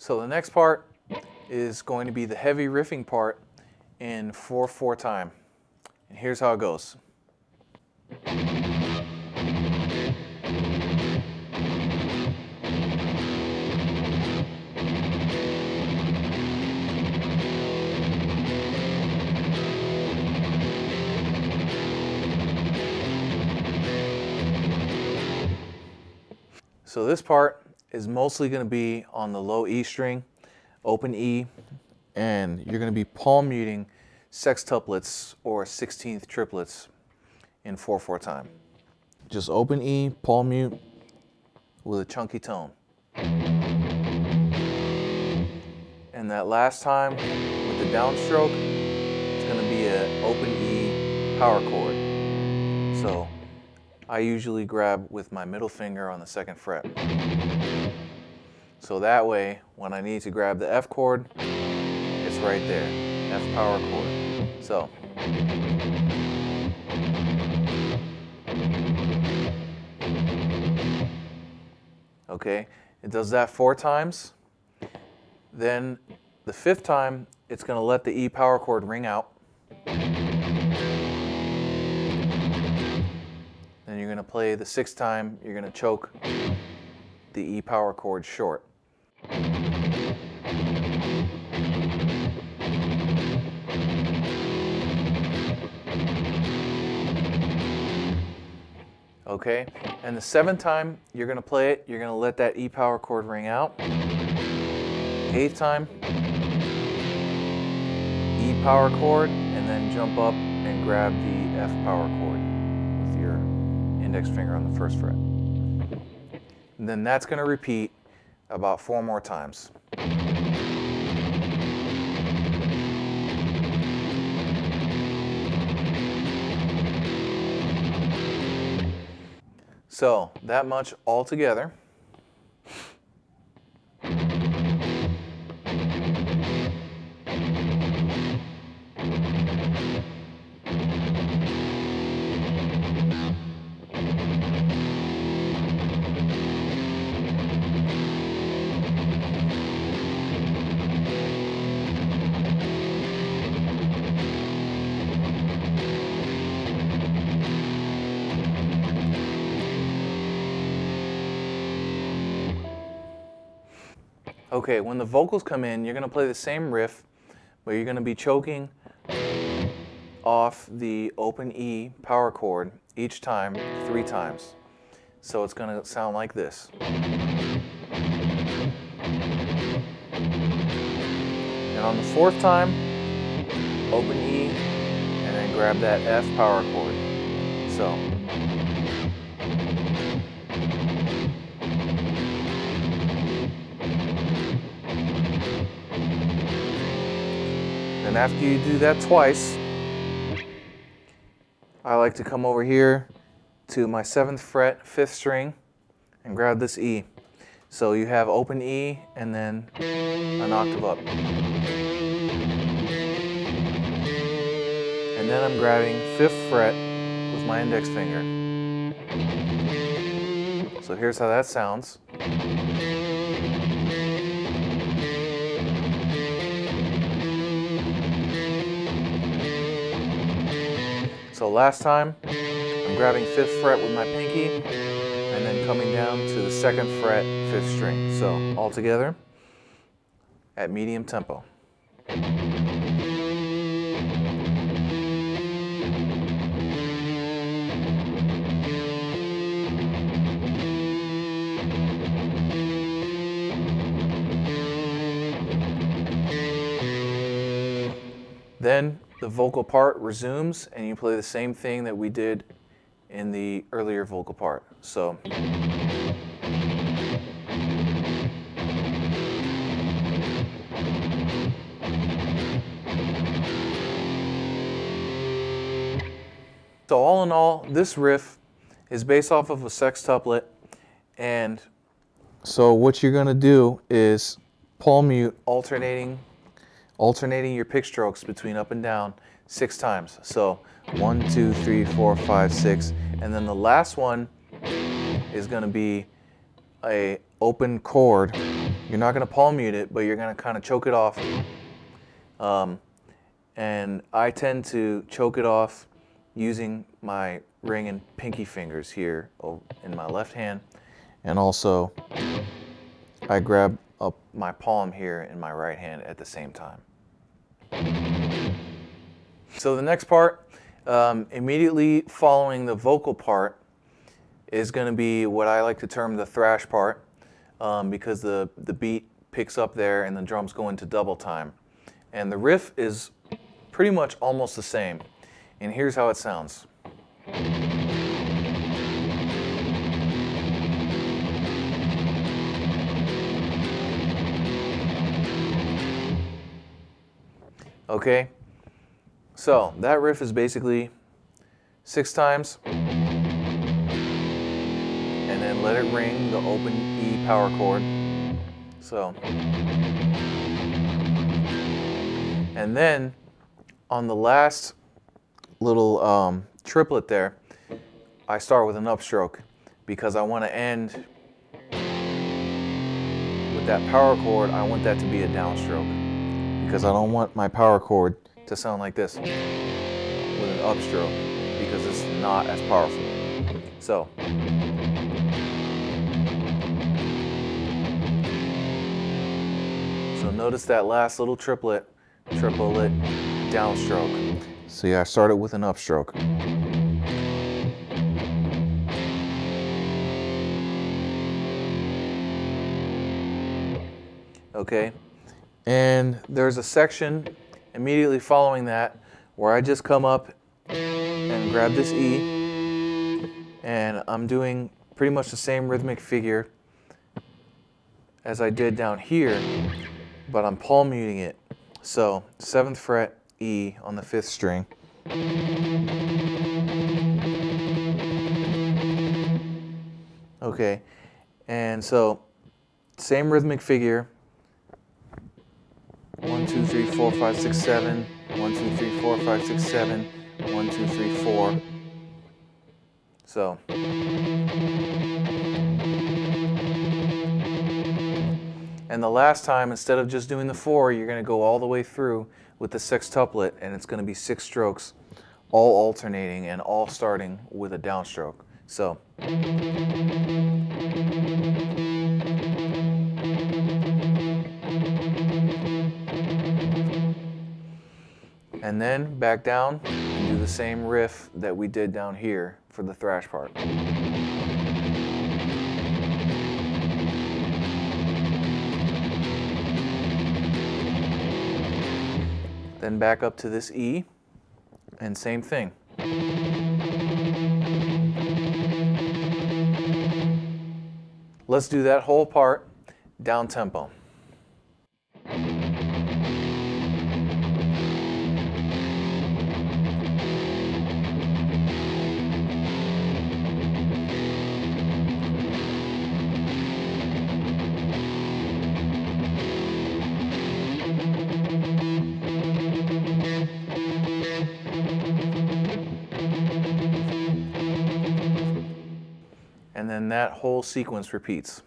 So the next part is going to be the heavy riffing part in 4/4 time. And here's how it goes. So this part is mostly going to be on the low E string, open E, and you're going to be palm muting sextuplets or 16th triplets in 4/4 time. Just open E, palm mute with a chunky tone. And that last time with the downstroke, it's going to be an open E power chord. So I usually grab with my middle finger on the 2nd fret. So that way, when I need to grab the F chord, it's right there, F power chord. So. Okay, it does that 4 times. Then the 5th time, it's going to let the E power chord ring out. Then you're going to play the 6th time, you're going to choke the E power chord short. Okay, and the 7th time you're going to play it, you're going to let that E power chord ring out. 8th time, E power chord, and then jump up and grab the F power chord with your index finger on the 1st fret. And then that's going to repeat about 4 more times. So that much all together. Okay, when the vocals come in, you're going to play the same riff, but you're going to be choking off the open E power chord each time 3 times. So it's going to sound like this. And on the 4th time, open E, and then grab that F power chord. So. And after you do that twice, I like to come over here to my 7th fret, 5th string, and grab this E. So you have open E and then an octave up. And then I'm grabbing 5th fret with my index finger. So here's how that sounds. So last time, I'm grabbing 5th fret with my pinky and then coming down to the 2nd fret, 5th string. So all together at medium tempo. Then the vocal part resumes and you play the same thing that we did in the earlier vocal part. So. So all in all, this riff is based off of a sextuplet, and so what you're going to do is palm mute alternating your pick strokes between up and down 6 times. So 1, 2, 3, 4, 5, 6, and then the last one is going to be a open chord You're not going to palm mute it, but you're going to kind of choke it off. And I tend to choke it off using my ring and pinky fingers here in my left hand. And also, I grab up my palm here in my right hand at the same time. So the next part, immediately following the vocal part, is going to be what I like to term the thrash part, because the beat picks up there and the drums go into double time. And the riff is pretty much almost the same. And here's how it sounds. Okay, so that riff is basically 6 times, and then let it ring the open E power chord. So, and then on the last little triplet there, I start with an upstroke because I want to end with that power chord. I want that to be a downstroke because I don't want my power chord to sound like this with an upstroke because it's not as powerful. So, notice that last little triplet downstroke. See, I started with an upstroke. Okay, and there's a section immediately following that where I just come up and grab this E, and I'm doing pretty much the same rhythmic figure as I did down here, but I'm palm muting it. So 7th fret E on the 5th string. Okay, and so same rhythmic figure. 1, 2, 3, 4, 5, 6, 7. 1, 2, 3, 4, 5, 6, 7. 1, 2, 3, 4. So. And the last time, instead of just doing the 4, you're going to go all the way through with the sextuplet, and it's going to be 6 strokes, all alternating and all starting with a downstroke. So. And then back down and do the same riff that we did down here for the thrash part. Then back up to this E, and same thing. Let's do that whole part down tempo. And then that whole sequence repeats.